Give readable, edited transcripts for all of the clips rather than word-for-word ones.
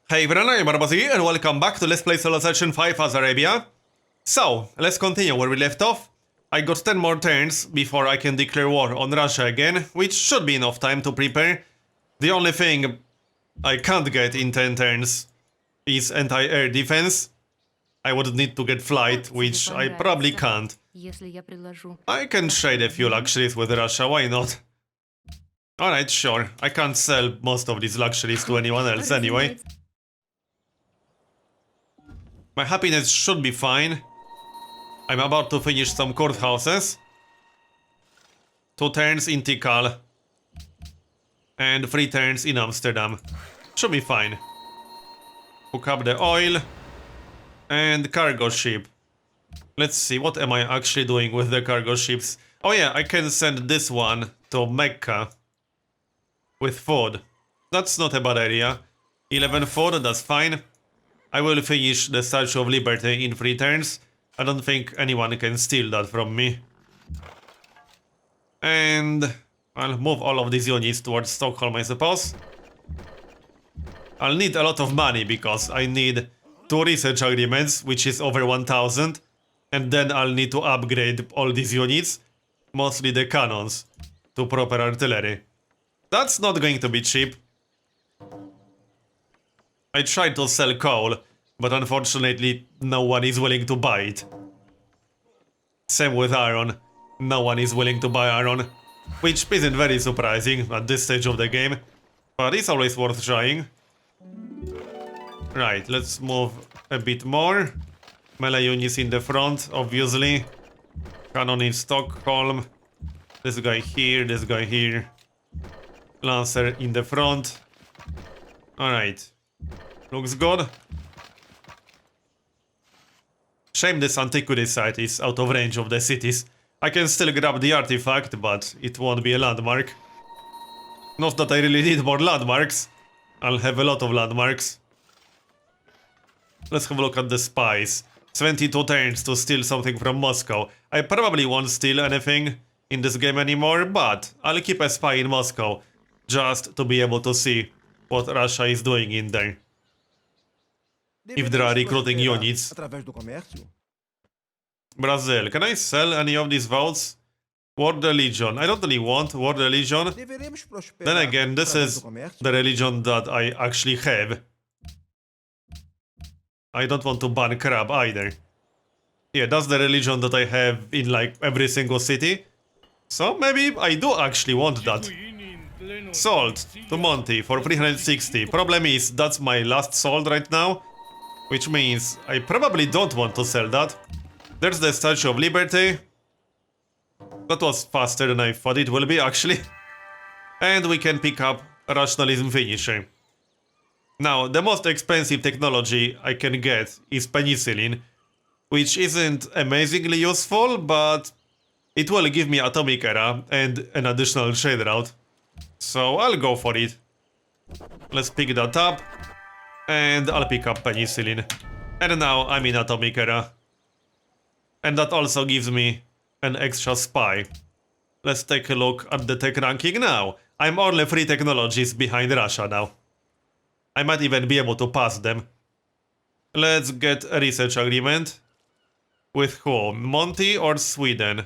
Hey everyone, I'm Marbozir and welcome back to Let's Play Civilization 5 as Arabia. So, let's continue where we left off. I got 10 more turns before I can declare war on Russia again, which should be enough time to prepare. The only thing I can't get in 10 turns is anti-air defense. I would need to get flight, which I probably can't. I can trade a few luxuries with Russia, why not? Alright, sure. I can't sell most of these luxuries to anyone else anyway. My happiness should be fine. I'm about to finish some courthouses. 2 turns in Tikal. And 3 turns in Amsterdam. Should be fine. Hook up the oil. And cargo ship. Let's see, what am I actually doing with the cargo ships? Oh yeah, I can send this one to Mecca. With food. That's not a bad idea. 11 food, that's fine. I will finish the Statue of Liberty in 3 turns. I don't think anyone can steal that from me. And I'll move all of these units towards Stockholm, I suppose. I'll need a lot of money because I need 2 research agreements, which is over 1000. And then I'll need to upgrade all these units, mostly the cannons, to proper artillery. That's not going to be cheap. I tried to sell coal, but unfortunately no one is willing to buy it. Same with iron. No one is willing to buy iron, which isn't very surprising at this stage of the game, but it's always worth trying. Right, let's move a bit more. Melee units in the front, obviously. Cannon in Stockholm. This guy here, this guy here. Lancer in the front. Alright. Looks good. Shame this antiquity site is out of range of the cities. I can still grab the artifact, but it won't be a landmark. Not that I really need more landmarks. I'll have a lot of landmarks. Let's have a look at the spies. 22 turns to steal something from Moscow. I probably won't steal anything in this game anymore, but I'll keep a spy in Moscow. Just to be able to see what Russia is doing in there. If they are recruiting units. Brazil, can I sell any of these votes? World Religion, I don't really want World Religion. Then again, this is the religion that I actually have. I don't want to ban crab either. Yeah, that's the religion that I have in like every single city. So maybe I do actually want that. Sold to Monty for 360. Problem is, that's my last sold right now. Which means I probably don't want to sell that. There's the Statue of Liberty. That was faster than I thought it will be, actually. And we can pick up a Rationalism Finisher. Now, the most expensive technology I can get is penicillin, which isn't amazingly useful, but it will give me Atomic Era and an additional trade route. So I'll go for it. Let's pick that up. And I'll pick up penicillin. And now I'm in Atomic Era. And that also gives me an extra spy. Let's take a look at the tech ranking now. I'm only 3 technologies behind Russia now. I might even be able to pass them. Let's get a research agreement. With who? Monty or Sweden?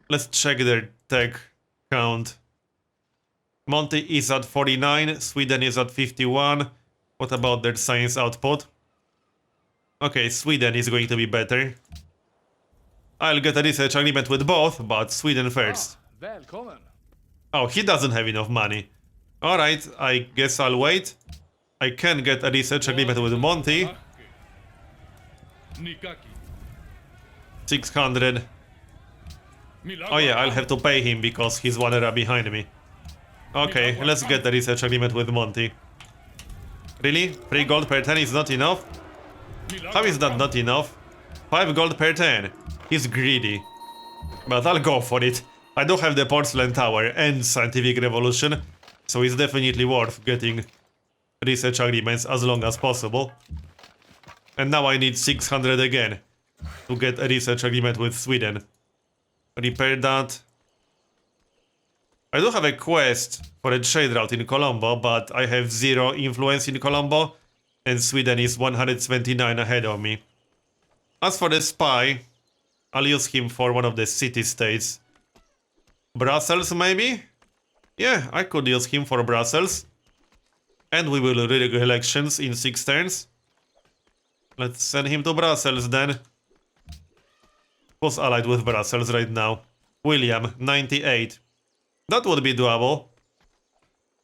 Let's check their tech count. Monty is at 49, Sweden is at 51. What about their science output? Okay, Sweden is going to be better. I'll get a research agreement with both, but Sweden first. Oh, he doesn't have enough money. Alright, I guess I'll wait. I can get a research agreement with Monty. 600. Oh yeah, I'll have to pay him because he's 1 era behind me. Okay, let's get the research agreement with Monty. Really? 3 gold per 10 is not enough? How is that not enough? 5 gold per 10. He's greedy. But I'll go for it. I do have the porcelain tower and scientific revolution, so it's definitely worth getting research agreements as long as possible. And now I need 600 again to get a research agreement with Sweden. Repair that. I do have a quest for a trade route in Colombo, but I have 0 influence in Colombo, and Sweden is 129 ahead of me. As for the spy, I'll use him for one of the city-states. Brussels, maybe? Yeah, I could use him for Brussels. And we will rig elections in 6 turns. Let's send him to Brussels then. Who's allied with Brussels right now? William, 98. That would be doable.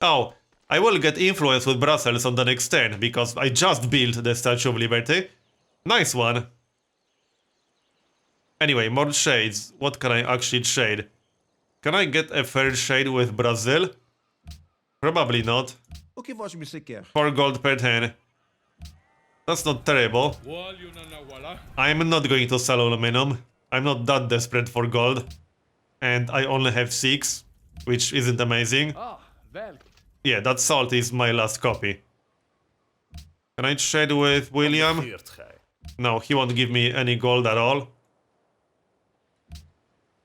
Oh, I will get influence with Brussels on the next turn, because I just built the Statue of Liberty. Nice one. Anyway, more shades. What can I actually trade? Can I get a fair trade with Brazil? Probably not. O que você quer? 4 gold per turn. That's not terrible. I'm not going to sell aluminum. I'm not that desperate for gold. And I only have 6, which isn't amazing. Yeah, that salt is my last copy. Can I trade with William? No, he won't give me any gold at all.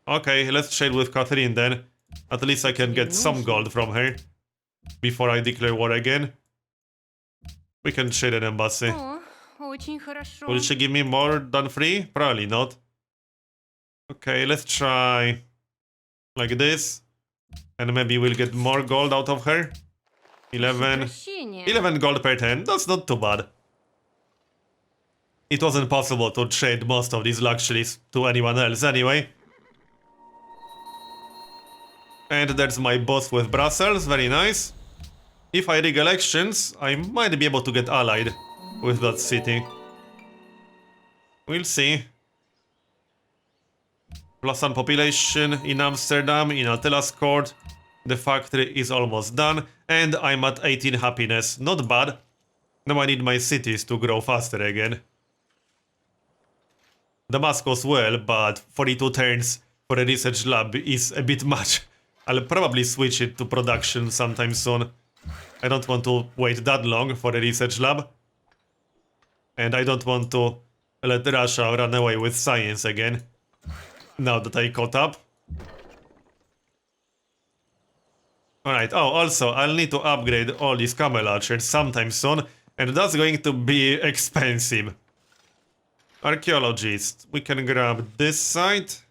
Okay, let's trade with Catherine then. At least I can get some gold from her before I declare war again. We can trade an embassy. Will she give me more than 3? Probably not. Okay, let's try like this. And maybe we'll get more gold out of her. 11 gold per turn. That's not too bad. It wasn't possible to trade most of these luxuries to anyone else anyway. And there's my boss with Brussels, very nice. If I rig elections, I might be able to get allied with that city. We'll see. +1 population in Amsterdam, in Attila's court. The factory is almost done, and I'm at 18 happiness. Not bad. Now I need my cities to grow faster again. Damascus well, but 42 turns for a research lab is a bit much. I'll probably switch it to production sometime soon. I don't want to wait that long for a research lab. And I don't want to let Russia run away with science again. Now that I caught up. Alright, oh, also, I'll need to upgrade all these camel archers sometime soon, and that's going to be expensive. Archaeologist, we can grab this site.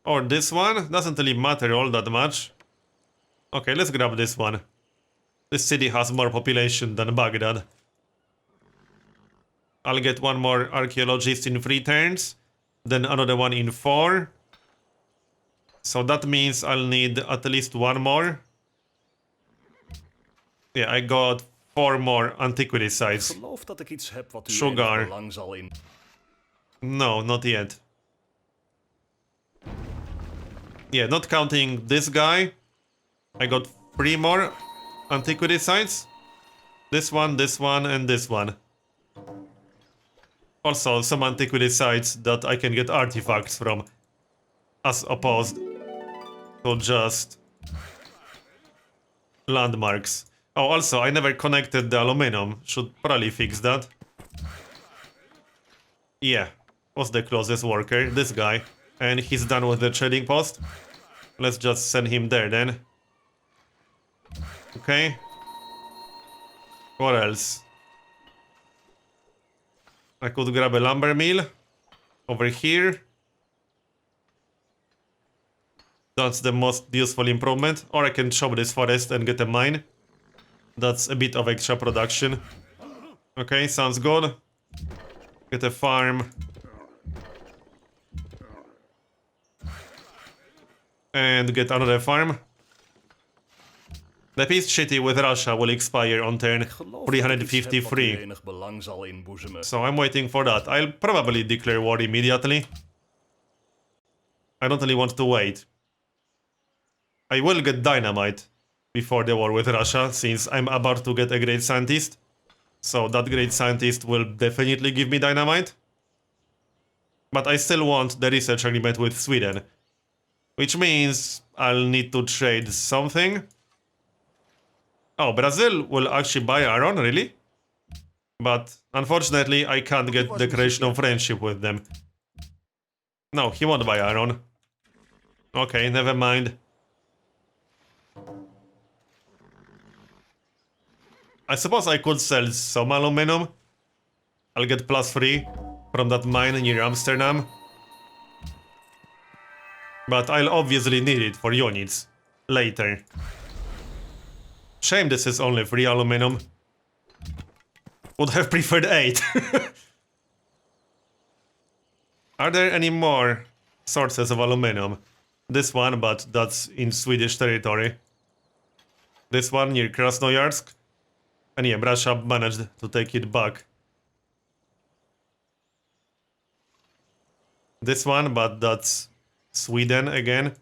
Or this one, doesn't really matter all that much. Okay, let's grab this one. This city has more population than Baghdad. I'll get one more archaeologist in 3 turns, then another one in 4. So that means I'll need at least 1 more. Yeah, I got 4 more antiquity sites. Sugar. No, not yet. Yeah, not counting this guy. I got 3 more antiquity sites. This one, and this one. Also, some antiquity sites that I can get artifacts from, as opposed to just landmarks. Oh, also, I never connected the aluminum. Should probably fix that. Yeah, what's the closest worker? This guy. And he's done with the trading post. Let's just send him there then. Okay. What else? I could grab a lumber mill over here. That's the most useful improvement. Or I can chop this forest and get a mine. That's a bit of extra production. Okay, sounds good. Get a farm. And get another farm. The peace treaty with Russia will expire on turn 353. So I'm waiting for that. I'll probably declare war immediately. I don't really want to wait. I will get dynamite before the war with Russia, since I'm about to get a great scientist. So that great scientist will definitely give me dynamite. But I still want the research agreement with Sweden. Which means I'll need to trade something. Oh, Brazil will actually buy iron, really? But unfortunately, I can't get declaration of friendship with them. No, he won't buy iron. Okay, never mind. I suppose I could sell some aluminum. I'll get +3 from that mine near Amsterdam. But I'll obviously need it for units later. Shame this is only 3 aluminum. Would have preferred 8. Are there any more sources of aluminum? This one, but that's in Swedish territory. This one near Krasnoyarsk. And yeah, Brashab managed to take it back. This one, but that's Sweden again.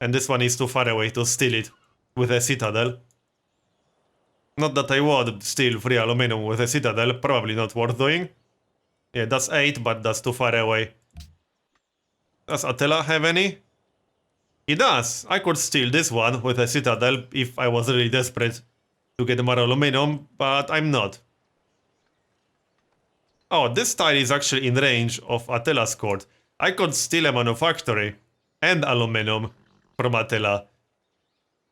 And this one is too far away to steal it with a citadel. Not that I would steal 3 aluminum with a citadel, probably not worth doing. Yeah, that's 8, but that's too far away. Does Attila have any? He does! I could steal this one with a citadel if I was really desperate to get more aluminum, but I'm not. Oh, this tile is actually in range of Attila's court. I could steal a manufactory and aluminum from Attila.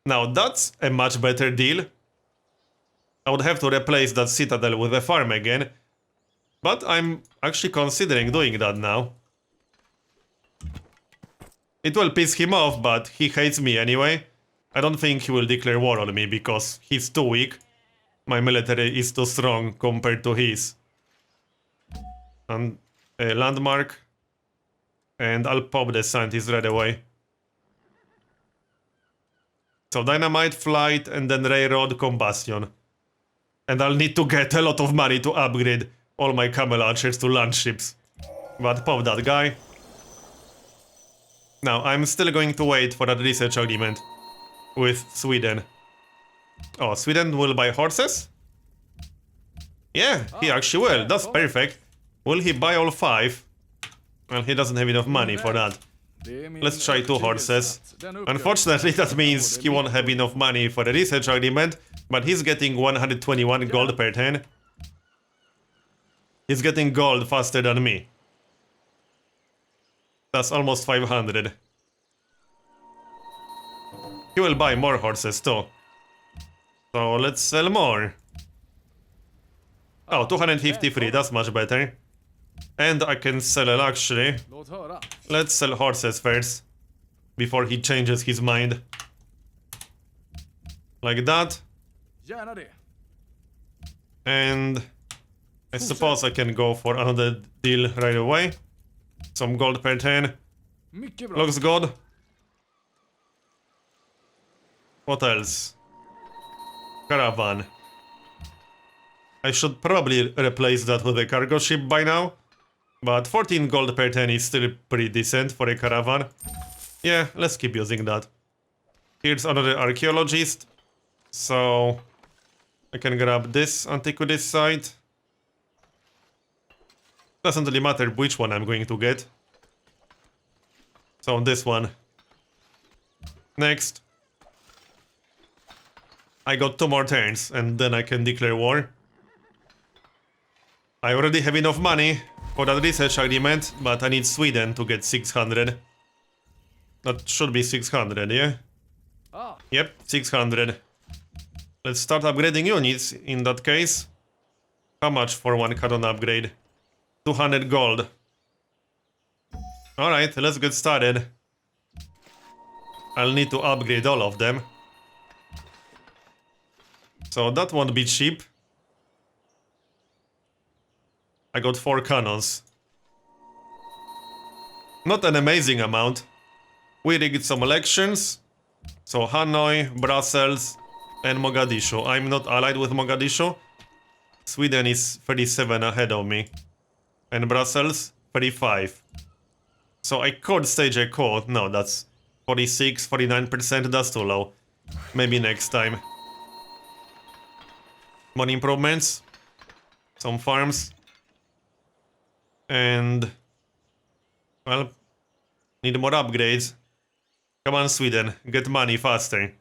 Now that's a much better deal. I would have to replace that citadel with a farm again, but I'm actually considering doing that now. It will piss him off, but he hates me anyway. I don't think he will declare war on me because he's too weak. My military is too strong compared to his. And a landmark. And I'll pop the scientist right away. So dynamite, flight, and then railroad, combustion. And I'll need to get a lot of money to upgrade all my camel archers to land ships. But pop that guy. Now, I'm still going to wait for that research agreement with Sweden. Oh, Sweden will buy horses? Yeah, he actually will. That's perfect. Will he buy all 5? Well, he doesn't have enough money for that. Let's try 2 horses. Unfortunately, that means he won't have enough money for the research agreement, but he's getting 121 gold per turn. He's getting gold faster than me. That's almost 500. He will buy more horses too. So let's sell more. Oh, 253, that's much better. And I can sell a luxury. Let's sell horses first, before he changes his mind. Like that. And I suppose I can go for another deal right away. Some gold per turn. Looks good. What else? Caravan. I should probably replace that with a cargo ship by now. But 14 gold per turn is still pretty decent for a caravan. Yeah, let's keep using that. Here's another archaeologist. So I can grab this antiquities site. Doesn't really matter which one I'm going to get. So this one. Next. I got 2 more turns and then I can declare war. I already have enough money for that research agreement, but I need Sweden to get 600. That should be 600, yeah? Yep, 600. Let's start upgrading units in that case. How much for 1 cannon upgrade? 200 gold. Alright, let's get started. I'll need to upgrade all of them. So that won't be cheap. I got 4 cannons. Not an amazing amount. We rigged some elections. So Hanoi, Brussels, and Mogadishu. I'm not allied with Mogadishu. Sweden is 37 ahead of me. And Brussels, 35. So I could stage a coup. No, that's 46, 49%. That's too low. Maybe next time. More improvements. Some farms. And... well... need more upgrades. Come on, Sweden. Get money faster.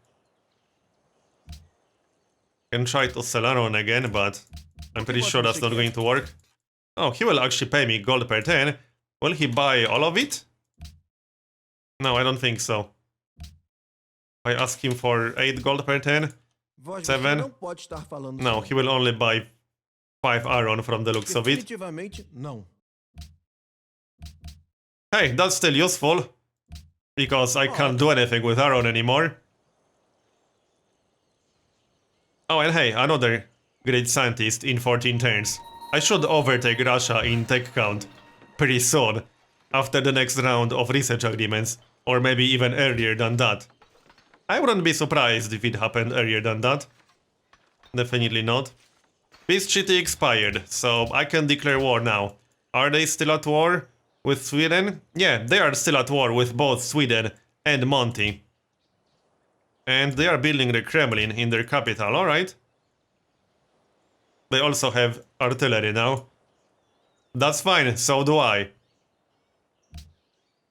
Can try to sell Aron again, but... I'm pretty sure that's not going to work. Oh, he will actually pay me gold per turn. Will he buy all of it? No, I don't think so. I ask him for 8 gold per turn. Voz, você 7. não pode estar falando No, sério. he will only buy 5 iron from the looks of it. Definitivamente não. Hey, that's still useful. Because I can't do anything with iron anymore. Oh, and hey, another great scientist in 14 turns. I should overtake Russia in tech count pretty soon, after the next round of research agreements, or maybe even earlier than that. I wouldn't be surprised if it happened earlier than that. Definitely not. Peace treaty expired, so I can declare war now. Are they still at war with Sweden? Yeah, they are still at war with both Sweden and Monty. And they are building the Kremlin in their capital, alright. They also have artillery now. That's fine, so do I.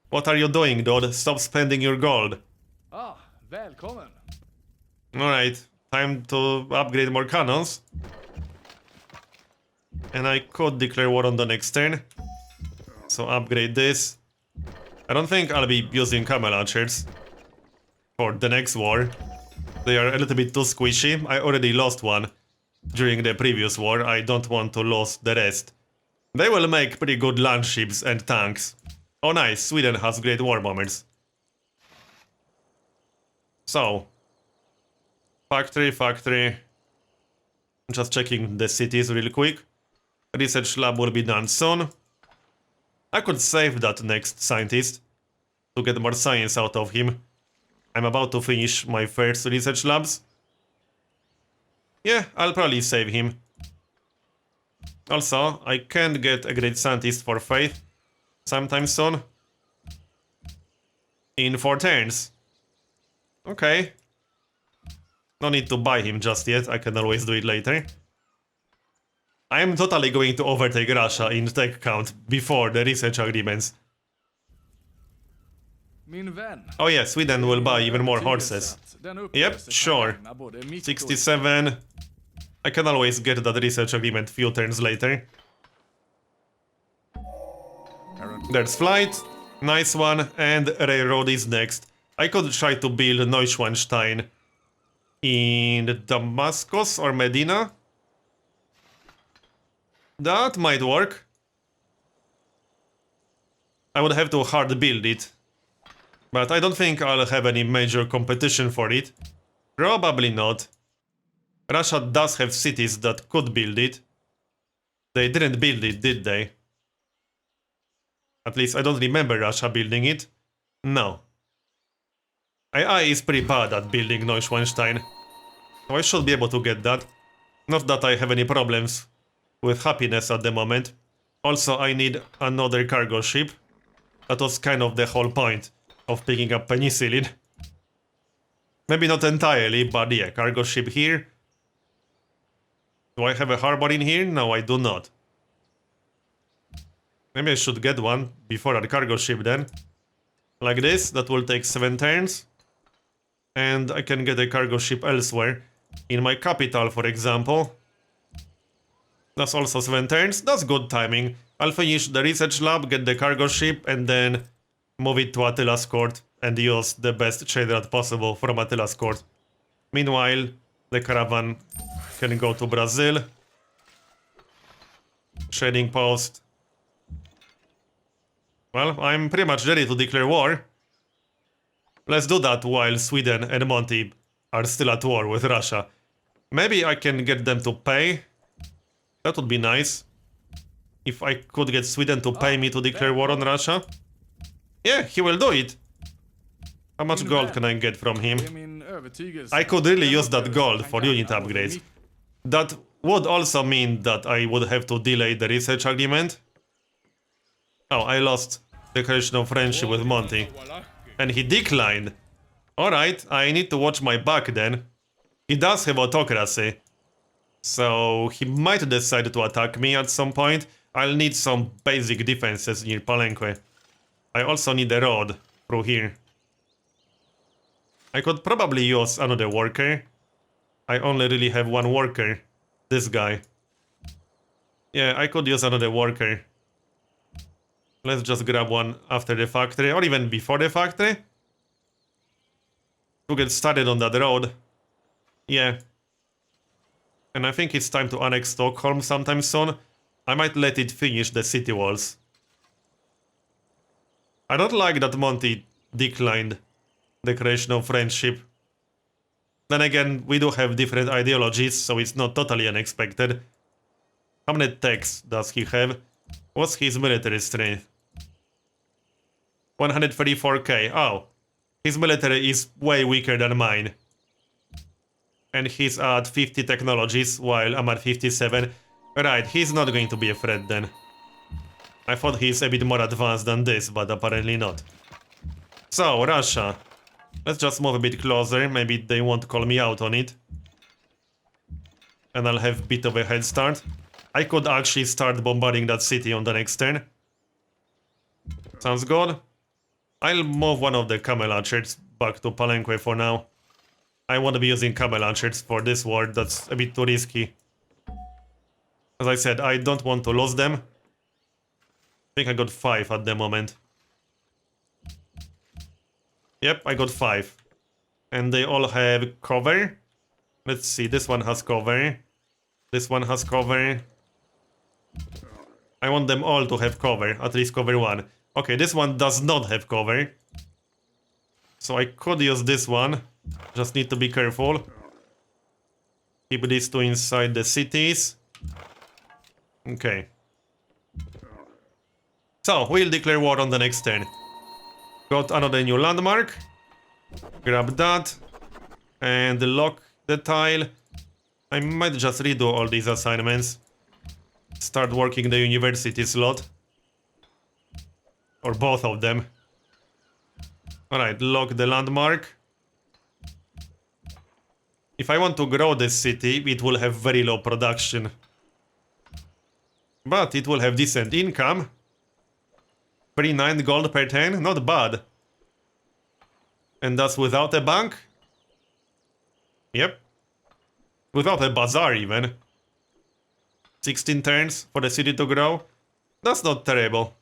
What are you doing, dude? Stop spending your gold. Ah, välkommen. Alright, time to upgrade more cannons. And I could declare war on the next turn. So upgrade this. I don't think I'll be using camel launchers for the next war. They are a little bit too squishy. I already lost one during the previous war. I don't want to lose the rest. They will make pretty good land ships and tanks. Oh nice, Sweden has great war bombers. So, factory. Just checking the cities real quick. Research lab will be done soon. I could save that next scientist to get more science out of him. I'm about to finish my first research labs. Yeah, I'll probably save him. Also, I can't get a great scientist for faith sometime soon. In 4 turns. Okay. No need to buy him just yet, I can always do it later. I am totally going to overtake Russia in tech count before the research agreements. Min vän. Oh yeah, Sweden will buy even more horses. Yep, sure. 67. I can always get that research agreement few turns later. There's flight. Nice one. And railroad is next. I could try to build Neuschwanstein in Damascus or Medina. That might work. I would have to hard build it. But I don't think I'll have any major competition for it. Probably not. Russia does have cities that could build it. They didn't build it, did they? At least I don't remember Russia building it. No. AI is pretty bad at building Neuschwanstein. So I should be able to get that. Not that I have any problems with happiness at the moment. Also, I need another cargo ship. That was kind of the whole point of picking up penicillin. Maybe not entirely, but yeah, cargo ship here. Do I have a harbor in here? No, I do not. Maybe I should get one before a cargo ship then. Like this, that will take 7 turns. And I can get a cargo ship elsewhere. In my capital, for example. That's also 7 turns. That's good timing. I'll finish the research lab, get the cargo ship, and then move it to Attila's court and use the best trade route possible from Attila's court. Meanwhile, the caravan can go to Brazil. Trading post. Well, I'm pretty much ready to declare war. Let's do that while Sweden and Monty are still at war with Russia. Maybe I can get them to pay. That would be nice. If I could get Sweden to pay me to declare war on Russia. Yeah, he will do it. How much gold can I get from him? I could really use that gold for unit upgrades. That would also mean that I would have to delay the research agreement. Oh, I lost declaration of friendship with Monty. And he declined. Alright, I need to watch my back then. He does have autocracy. So he might decide to attack me at some point. I'll need some basic defenses near Palenque. I also need a road through here. I could probably use another worker. I only really have one worker. This guy. Yeah, I could use another worker. Let's just grab one after the factory, or even before the factory. to get started on that road. Yeah. And I think it's time to annex Stockholm sometime soon. I might let it finish the city walls. I don't like that Monty declined the creation of friendship. Then again, we do have different ideologies, so it's not totally unexpected. How many techs does he have? What's his military strength? 134k. Oh, his military is way weaker than mine. And he's at 50 technologies, while I'm at 57. Right, he's not going to be a threat then. I thought he's a bit more advanced than this, but apparently not. So, Russia. Let's just move a bit closer, maybe they won't call me out on it. And I'll have a bit of a head start. I could actually start bombarding that city on the next turn. Sounds good. I'll move one of the camel launchers back to Palenque for now. I won't be using camel launchers for this war, that's a bit too risky. As I said, I don't want to lose them. I think I got 5 at the moment. Yep, I got 5. And they all have cover. Let's see, this one has cover. This one has cover. I want them all to have cover, at least cover 1. Okay, this one does not have cover. So I could use this one. Just need to be careful. Keep these two inside the cities. Okay. So, we'll declare war on the next turn. Got another new landmark. Grab that. And lock the tile. I might just redo all these assignments. Start working the university slot. Or both of them. Alright, lock the landmark. If I want to grow this city, it will have very low production. But it will have decent income. 39 gold per turn, not bad. And that's without a bank? Yep. Without a bazaar even. 16 turns for the city to grow. That's not terrible.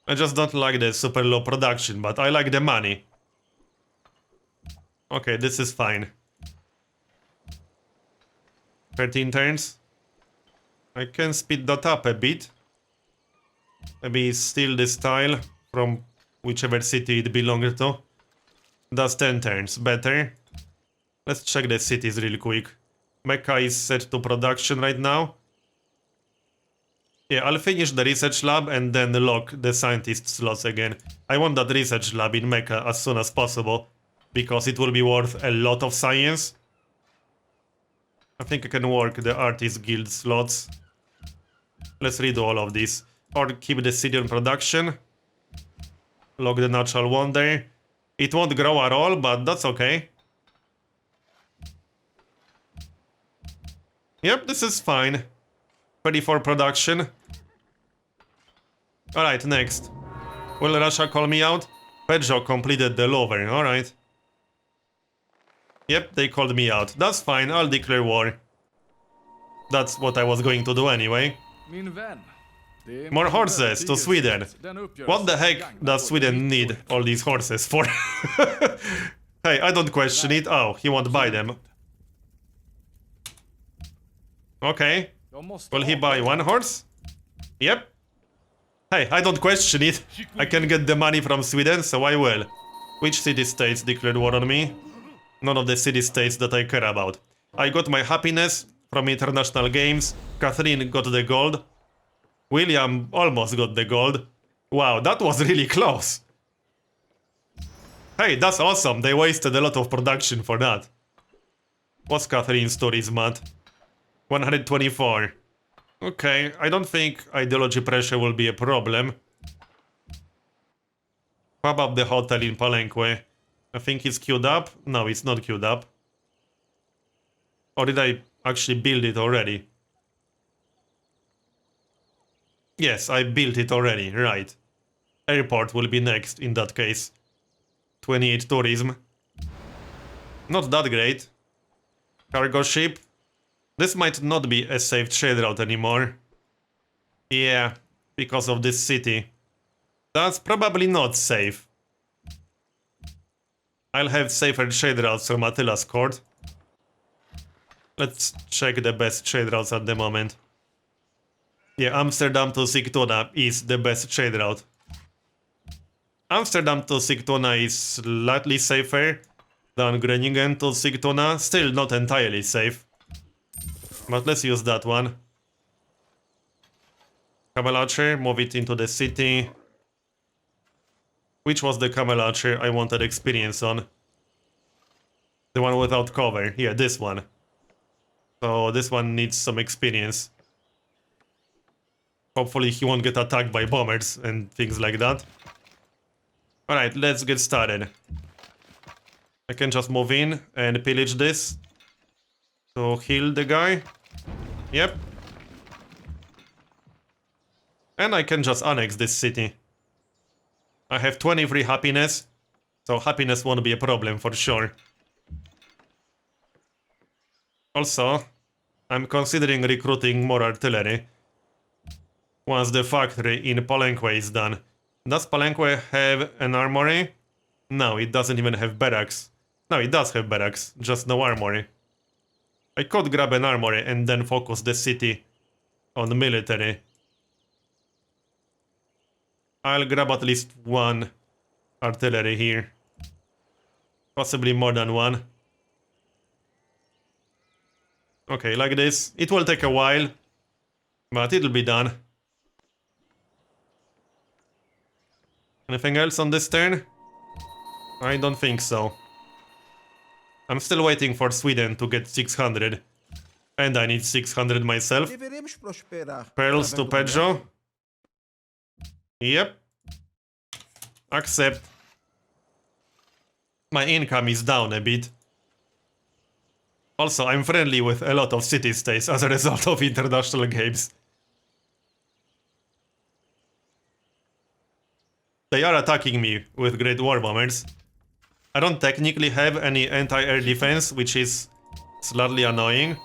I just don't like the super low production, but I like the money. Okay, this is fine. 13 turns. I can speed that up a bit. Maybe steal this tile from whichever city it belongs to. That's 10 turns, better. Let's check the cities real quick. Mecca is set to production right now. Yeah, I'll finish the research lab and then lock the scientist slots again. I want that research lab in Mecca as soon as possible, because it will be worth a lot of science. I think I can work the artist guild slots. Let's redo all of this. Or keep the city on production. Lock the natural wonder. It won't grow at all, but that's okay. Yep, this is fine. Ready for production. Alright, next. Will Russia call me out? Pedro completed the lover, alright. Yep, they called me out. That's fine, I'll declare war. That's what I was going to do anyway. Min vän. Det är More min horses to övertygelse Sweden. att den uppgörelsen What the heck gagnar does både Sweden mitt need och all these horses for? Hey, I don't question it. Oh, he won't buy them. Okay. Jag måste Will he ha buy dem. one horse? Yep. Hey, I don't question it. I can get the money from Sweden, so I will. Which city-states declared war on me? None of the city-states that I care about. I got my happiness from international games. Catherine got the gold. William almost got the gold. Wow, that was really close. Hey, that's awesome. They wasted a lot of production for that. What's Catherine's tourism at? 124. Okay, I don't think ideology pressure will be a problem. How about the hotel in Palenque? I think it's queued up. No, it's not queued up. Or did I actually build it already? Yes, I built it already, right. Airport will be next in that case. 28 tourism. Not that great. Cargo ship. This might not be a safe trade route anymore. Yeah, because of this city. That's probably not safe. I'll have safer trade routes from Attila's court. Let's check the best trade routes at the moment. Yeah, Amsterdam to Sigtuna is the best trade route. Amsterdam to Sigtuna is slightly safer than Groningen to Sigtuna. Still not entirely safe. But let's use that one. Camel Archer, move it into the city. Which was the Camel Archer I wanted experience on? The one without cover. Yeah, this one. So this one needs some experience. Hopefully he won't get attacked by bombers and things like that. Alright, let's get started. I can just move in and pillage this to heal the guy. Yep. And I can just annex this city. I have 23 happiness, so happiness won't be a problem for sure. Also, I'm considering recruiting more artillery once the factory in Palenque is done. Does Palenque have an armory? No, it doesn't even have barracks. No, it does have barracks, just no armory. I could grab an armory and then focus the city on the military. I'll grab at least one artillery here. Possibly more than one. Okay, like this. It will take a while, but it'll be done. Anything else on this turn? I don't think so. I'm still waiting for Sweden to get 600. And I need 600 myself. Deveremos prosperar. Pearls to Pedro. Yep. Accept. My income is down a bit. Also, I'm friendly with a lot of city-states as a result of international games. They are attacking me with Great War Bombers. I don't technically have any anti-air defense, which is slightly annoying.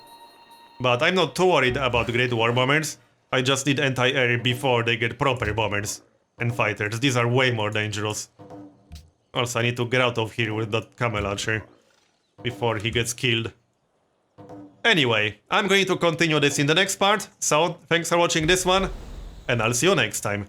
But I'm not too worried about Great War Bombers. I just need anti-air before they get proper bombers and fighters. These are way more dangerous. Also, I need to get out of here with that Camel Archer before he gets killed. Anyway, I'm going to continue this in the next part, so thanks for watching this one, and I'll see you next time.